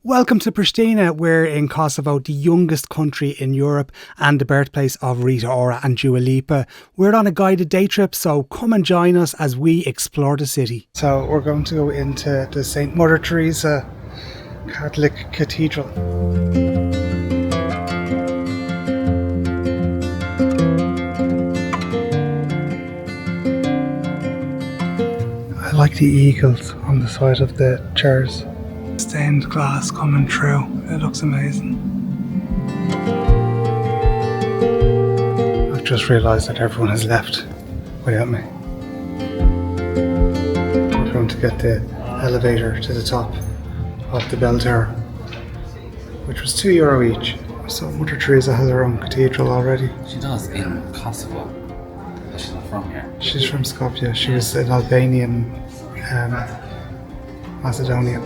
Welcome to Pristina. We're in Kosovo, the youngest country in Europe and the birthplace of Rita Ora and Dua Lipa. We're on a guided day trip, so come and join us as we explore the city. So we're going to go into the Saint Mother Teresa Catholic Cathedral. I like the eagles on the side of the chairs. Stained glass coming through. It looks amazing. I've just realised that everyone has left without me. We're going to get the elevator to the top of the bell tower, which was €2 each. So Mother Teresa has her own cathedral already. She does, in Kosovo. She's not from here. She's from Skopje. She was an Albanian Macedonia.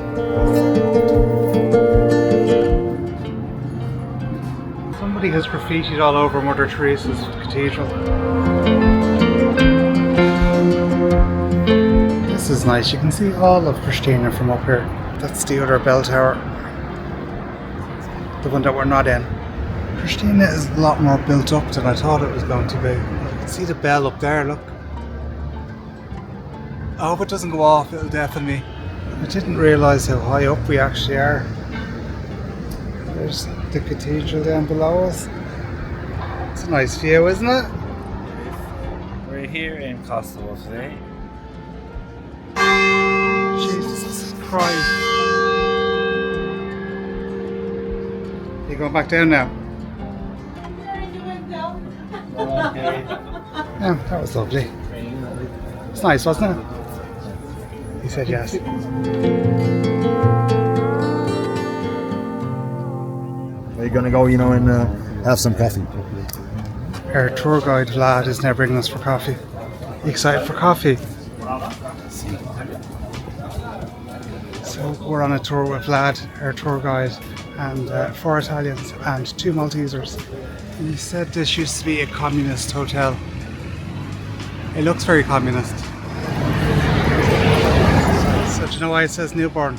Somebody has graffitied all over Mother Teresa's cathedral. This is nice. You can see all of Pristina from up here. That's the other bell tower. The one that we're not in. Pristina is a lot more built up than I thought it was going to be. You can see the bell up there, look. I hope it doesn't go off, it'll deafen me. I didn't realise how high up we actually are. There's the cathedral down below us. It's a nice view, isn't it? We're here in Kosovo today. Jesus Christ. You going back down now? Okay. Yeah, that was lovely. It's nice, wasn't it? He said yes. We're gonna go, and have some coffee. Our tour guide Vlad is now bringing us for coffee. You excited for coffee? So we're on a tour with Vlad, our tour guide, and 4 Italians and 2 Maltesers. And he said this used to be a communist hotel. It looks very communist. So do you know why it says newborn?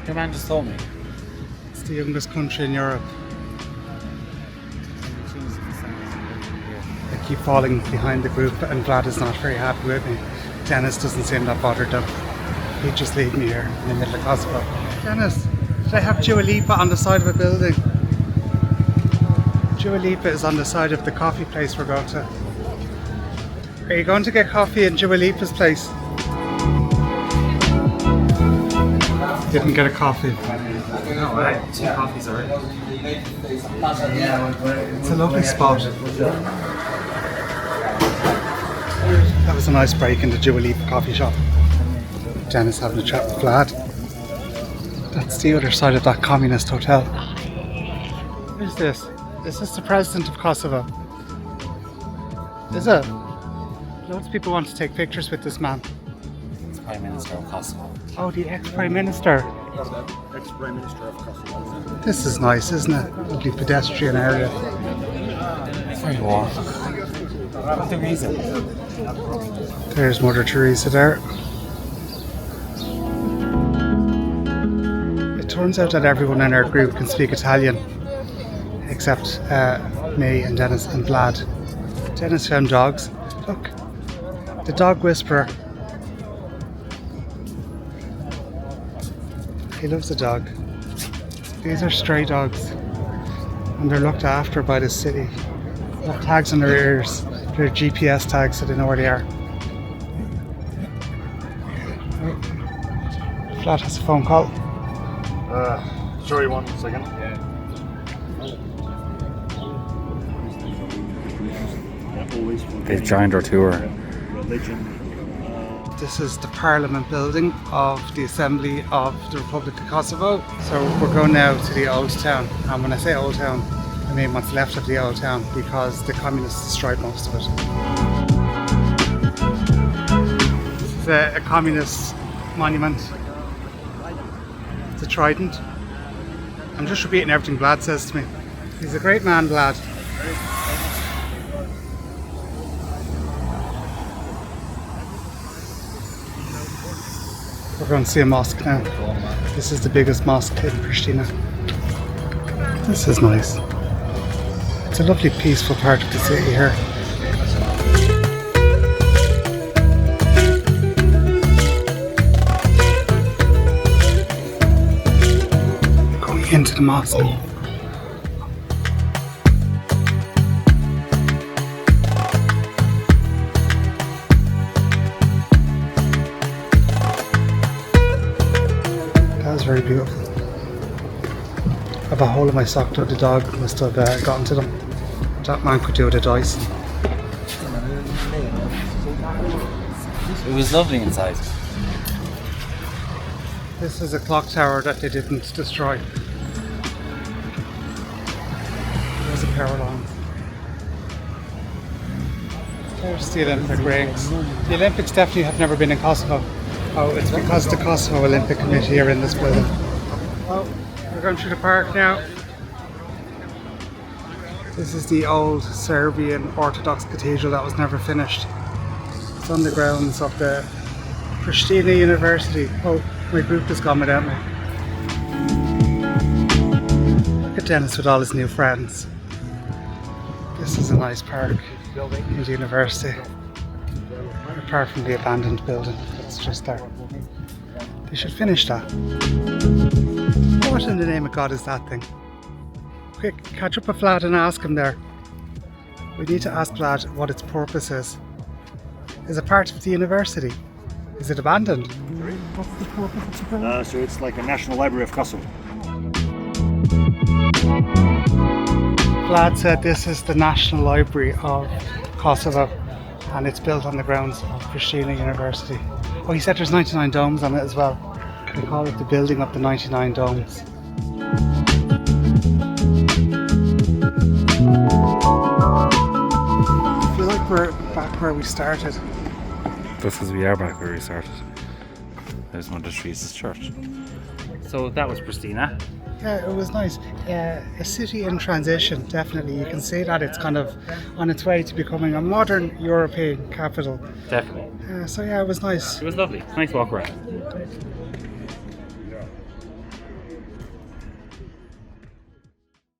Your man just told me. It's the youngest country in Europe. I keep falling behind the group and Vlad is not very happy with me. Dennis doesn't seem that bothered though. He'd just leave me here in the middle of Kosovo. Dennis, did I have Dua Lipa on the side of a building? Dua Lipa is on the side of the coffee place we're going to. Are you going to get coffee in Dua Lipa's place? Didn't get a coffee. No, right. 2 coffees already. It's a lovely spot. That was a nice break in the Dua Lipa coffee shop. Dennis having a chat with Vlad. That's the other side of that communist hotel. Who's this? Is this the president of Kosovo? Is it? Loads of people want to take pictures with this man. It's Prime Minister of Kosovo. Oh, the ex-Prime Minister. Ex-Prime Minister of Kosovo. This is nice, isn't it? Lovely pedestrian area. It's very warm. What's the reason? There's Mother Teresa there. It turns out that everyone in our group can speak Italian, except me and Dennis and Vlad. Dennis found dogs. Look, the dog whisperer. He loves the dog. These are stray dogs and they're looked after by the city. They have tags on their ears. They're GPS tags so they know where they are. Vlad has a phone call. Sorry, 1 second. They've joined our tour. This is the Parliament building of the Assembly of the Republic of Kosovo. So we're going now to the old town. And when I say old town, I mean what's left of the old town because the communists destroyed most of it. This is a communist monument. It's a trident. I'm just repeating everything Vlad says to me. He's a great man, Vlad. We're going to see a mosque now. This is the biggest mosque in Pristina. This is nice. It's a lovely peaceful part of the city here. Going into the mosque. Very beautiful. I have a hole in my sock though. The dog must have gotten to them. That man could do with a Dyson. It was lovely inside. This is a clock tower that they didn't destroy. There's a power line. There's the Olympic rings. The Olympics definitely have never been in Kosovo. Oh, it's because the Kosovo Olympic Committee are in this building. Oh, we're going through the park now. This is the old Serbian Orthodox Cathedral that was never finished. It's on the grounds of the Pristina University. Oh, my group has gone without me. Look at Dennis with all his new friends. This is a nice park in the university. Apart from the abandoned building that's just there. They should finish that. What in the name of God is that thing? Quick, catch up with Vlad and ask him there. We need to ask Vlad what its purpose is. Is it part of the university? Is it abandoned? What's the purpose of the building? So it's like a National Library of Kosovo. Vlad said this is the National Library of Kosovo. And it's built on the grounds of Pristina University. Oh, he said there's 99 domes on it as well. They call it the building of the 99 domes. I feel like we're back where we started. That's because we are back where we started. There's Mother Teresa's church. So that was Pristina. Yeah, it was nice. A city in transition, definitely. You can see that it's kind of on its way to becoming a modern European capital. Definitely. So yeah, it was nice. It was lovely. Nice walk around.